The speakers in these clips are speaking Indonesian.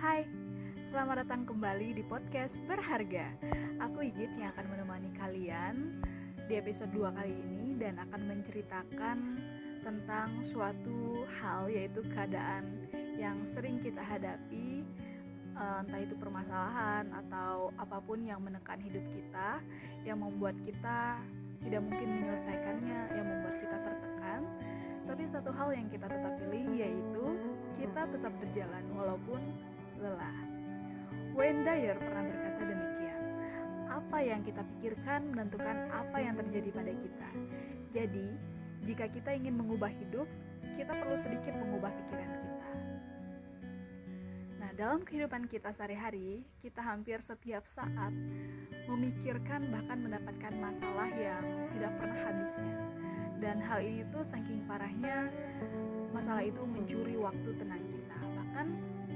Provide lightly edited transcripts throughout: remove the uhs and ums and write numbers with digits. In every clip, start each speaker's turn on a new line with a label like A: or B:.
A: Hai, selamat datang kembali di podcast Berharga. Aku Igit yang akan menemani kalian di episode 2 kali ini dan akan menceritakan tentang suatu hal, yaitu keadaan yang sering kita hadapi, entah itu permasalahan atau apapun yang menekan hidup kita, yang membuat kita tidak mungkin menyelesaikannya, yang membuat kita tertekan. Tapi satu hal yang kita tetap pilih, yaitu kita tetap berjalan walaupun lelah. Wayne Dyer pernah berkata demikian, apa yang kita pikirkan menentukan apa yang terjadi pada kita. Jadi, jika kita ingin mengubah hidup, kita perlu sedikit mengubah pikiran kita. Nah, dalam kehidupan kita sehari-hari, kita hampir setiap saat memikirkan bahkan mendapatkan masalah yang tidak pernah habisnya. Dan hal ini tuh saking parahnya, masalah itu mencuri waktu tenang kita. Bahkan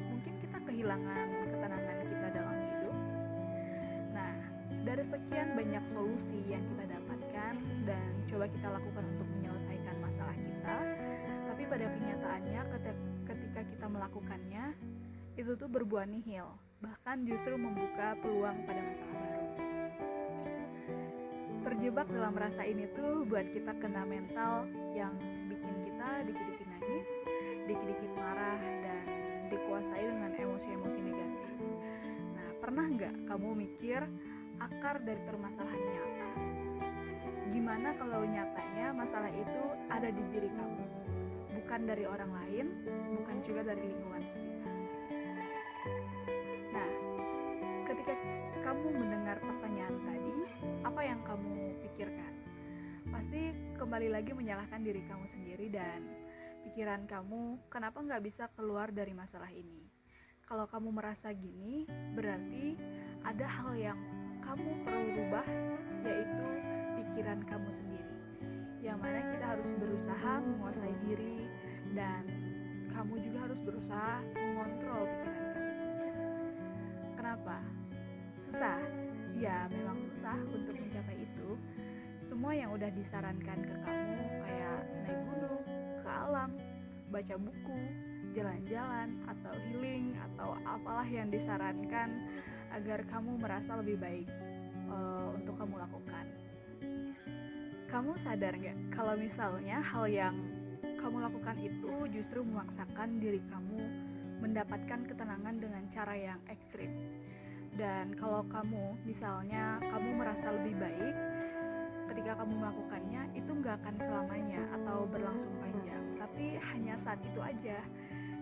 A: mungkin kita kehilangan ketenangan kita dalam hidup. Nah, dari sekian banyak solusi yang kita dapatkan dan coba kita lakukan untuk menyelesaikan masalah kita, tapi pada kenyataannya ketika kita melakukannya, itu tuh berbuah nihil, bahkan justru membuka peluang pada masalah baru. Terjebak dalam rasa ini tuh buat kita kena mental yang bikin kita dikit-dikit nangis, dikit-dikit marah, dan dikuasai dengan emosi-emosi negatif. Nah, pernah nggak kamu mikir akar dari permasalahannya apa? Gimana kalau nyatanya masalah itu ada di diri kamu, bukan dari orang lain, bukan juga dari lingkungan sekitar. Nah, ketika kamu mendengar pertanyaan tadi, apa yang kamu pikirkan? Pasti kembali lagi menyalahkan diri kamu sendiri dan pikiran kamu, kenapa nggak bisa keluar dari masalah ini? Kalau kamu merasa gini, berarti ada hal yang kamu perlu rubah, yaitu pikiran kamu sendiri. Yang mana kita harus berusaha menguasai diri dan kamu juga harus berusaha mengontrol pikiran kamu. Kenapa? Susah? Ya, memang susah untuk mencapai itu. Semua yang udah disarankan ke kamu, kayak naik gunung, ke alam, baca buku, jalan-jalan, atau healing, atau apalah yang disarankan agar kamu merasa lebih baik untuk kamu lakukan. Kamu sadar gak kalau misalnya hal yang kamu lakukan itu justru memaksakan diri kamu mendapatkan ketenangan dengan cara yang ekstrim? Dan kalau kamu misalnya kamu merasa lebih baik ketika kamu melakukannya, itu gak akan selamanya atau berlangsung panjang, tapi hanya saat itu aja.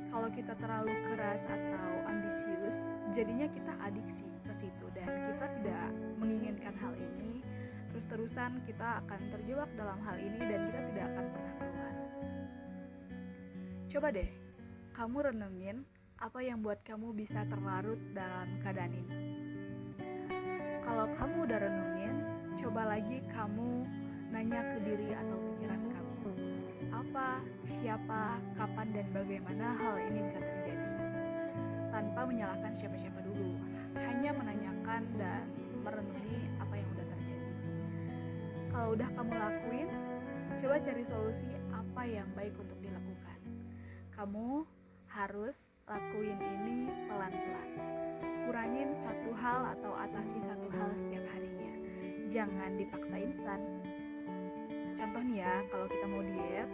A: Kalau kita terlalu keras atau ambisius, jadinya kita adiksi ke situ dan kita tidak menginginkan hal ini. Terus-terusan kita akan terjebak dalam hal ini dan kita tidak akan pernah keluar. Coba deh, kamu renungin apa yang buat kamu bisa terlarut dalam keadaan ini. Kalau kamu udah renungin, coba lagi kamu nanya ke diri atau pikiran kamu. Apa, siapa, kapan, dan bagaimana hal ini bisa terjadi? Tanpa menyalahkan siapa-siapa dulu, hanya menanyakan dan merenungi apa yang udah terjadi. Kalau udah kamu lakuin, coba cari solusi apa yang baik untuk dilakukan. Kamu harus lakuin ini pelan-pelan. Kurangin satu hal atau atasi satu hal setiap harinya. Jangan dipaksa instan. Contoh nih ya, kalau kita mau diet,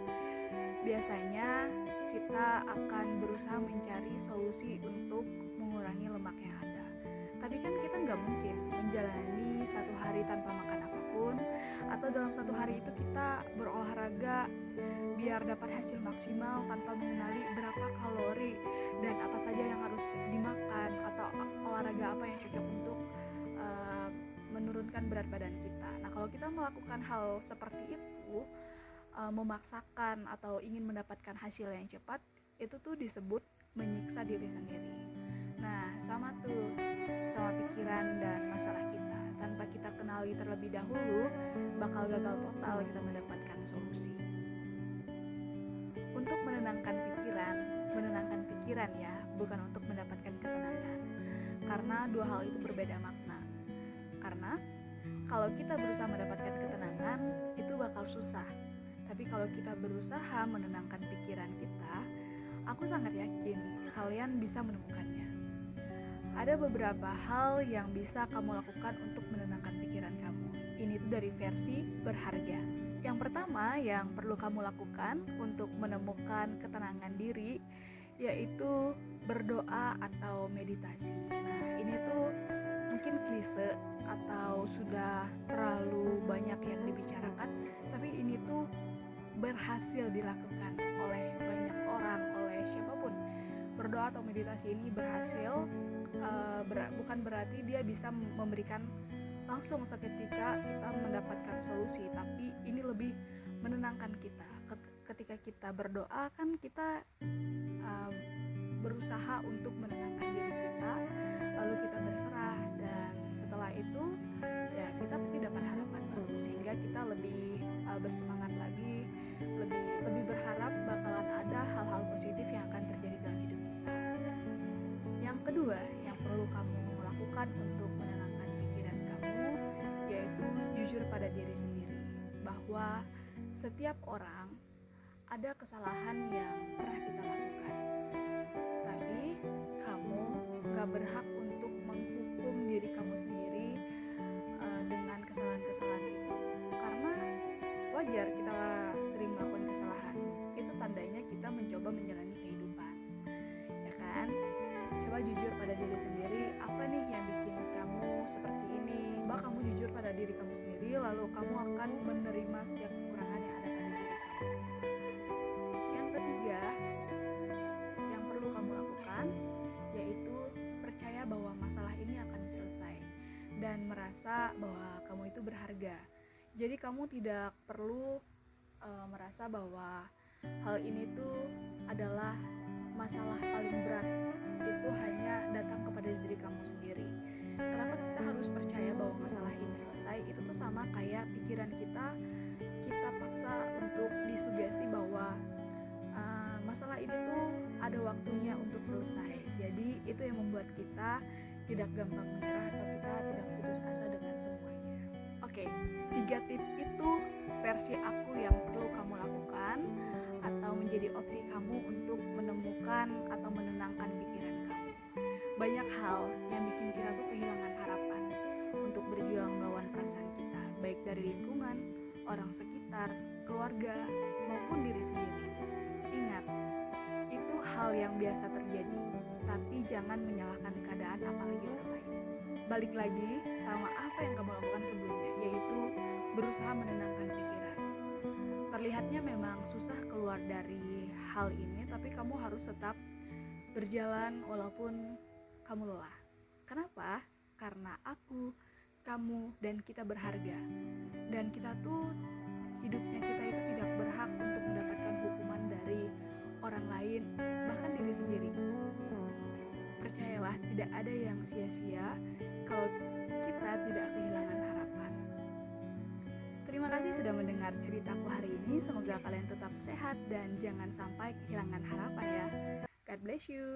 A: biasanya kita akan berusaha mencari solusi untuk mengurangi lemak yang ada. Tapi kan kita nggak mungkin menjalani satu hari tanpa makan apapun, atau dalam satu hari itu kita berolahraga biar dapat hasil maksimal tanpa mengenali berapa kalori dan apa saja yang harus dimakan, atau olahraga apa yang cocok untuk menurunkan berat badan kita. Nah, kalau kita melakukan hal seperti itu, memaksakan atau ingin mendapatkan hasil yang cepat, itu tuh disebut menyiksa diri sendiri. Nah, sama tuh, sama pikiran dan masalah kita. Tanpa kita kenali terlebih dahulu, bakal gagal total kita mendapatkan solusi. Untuk menenangkan pikiran ya, bukan untuk mendapatkan ketenangan. Karena dua hal itu berbeda makna. Karena kalau kita berusaha mendapatkan ketenangan, itu bakal susah. Tapi kalau kita berusaha menenangkan pikiran kita, aku sangat yakin kalian bisa menemukannya. Ada beberapa hal yang bisa kamu lakukan untuk menenangkan pikiran kamu. Ini tuh dari versi berharga. Yang pertama yang perlu kamu lakukan untuk menemukan ketenangan diri yaitu berdoa atau meditasi. Nah, ini tuh mungkin klise atau sudah terlalu banyak yang dibicarakan, tapi ini tuh berhasil dilakukan oleh banyak orang, oleh siapapun. Berdoa atau meditasi ini berhasil, bukan berarti dia bisa memberikan langsung seketika kita mendapatkan solusi, tapi ini lebih menenangkan kita. Ketika kita berdoa kan kita berusaha untuk menenangkan diri kita, lalu kita berserah, dan setelah itu ya kita pasti dapat harapan baru, sehingga kita lebih bersemangat lagi, lebih berharap bakalan ada hal-hal positif yang akan terjadi dalam hidup kita. Yang kedua yang perlu kamu lakukan untuk menenangkan pikiran kamu yaitu jujur pada diri sendiri, bahwa setiap orang ada kesalahan yang pernah kita lakukan, tapi kamu gak berhak untuk menghukum diri kamu sendiri dengan kesalahan-kesalahan itu, karena wajar kita sering melakukan kesalahan. Itu tandanya kita mencoba menjalani kehidupan, ya kan? Coba jujur pada diri sendiri, apa nih yang bikin kamu seperti ini. Coba kamu jujur pada diri kamu sendiri, lalu kamu akan menerima setiap kekurangan yang ada pada diri kamu. Yang ketiga yang perlu kamu lakukan yaitu percaya bahwa masalah ini akan selesai dan merasa bahwa kamu itu berharga. Jadi kamu tidak perlu merasa bahwa hal ini tuh adalah masalah paling berat, itu hanya datang kepada diri kamu sendiri. Kenapa kita harus percaya bahwa masalah ini selesai? Itu tuh sama kayak pikiran kita paksa untuk disugesti bahwa masalah ini tuh ada waktunya untuk selesai. Jadi itu yang membuat kita tidak gampang menyerah atau kita tidak putus asa dengan semuanya. Oke, 3 tips itu versi aku yang perlu kamu lakukan atau menjadi opsi kamu untuk menemukan atau menenangkan pikiran kamu. Banyak hal yang bikin kita tuh kehilangan harapan untuk berjuang melawan perasaan kita, baik dari lingkungan, orang sekitar, keluarga, maupun diri sendiri. Ingat, itu hal yang biasa terjadi, tapi jangan menyalahkan keadaan apalagi orang lain. Balik lagi sama apa yang kamu lakukan sebelumnya, yaitu berusaha menenangkan pikiran. Terlihatnya memang susah keluar dari hal ini, tapi kamu harus tetap berjalan walaupun kamu lelah. Kenapa? Karena aku, kamu, dan kita berharga. Dan kita tuh, hidupnya kita itu tidak berhak untuk mendapatkan hukuman dari orang lain, bahkan diri sendiri. Percayalah, tidak ada yang sia-sia kalau kita tidak kehilangan harapan. Terima kasih sudah mendengar ceritaku hari ini. Semoga kalian tetap sehat dan jangan sampai kehilangan harapan ya. God bless you.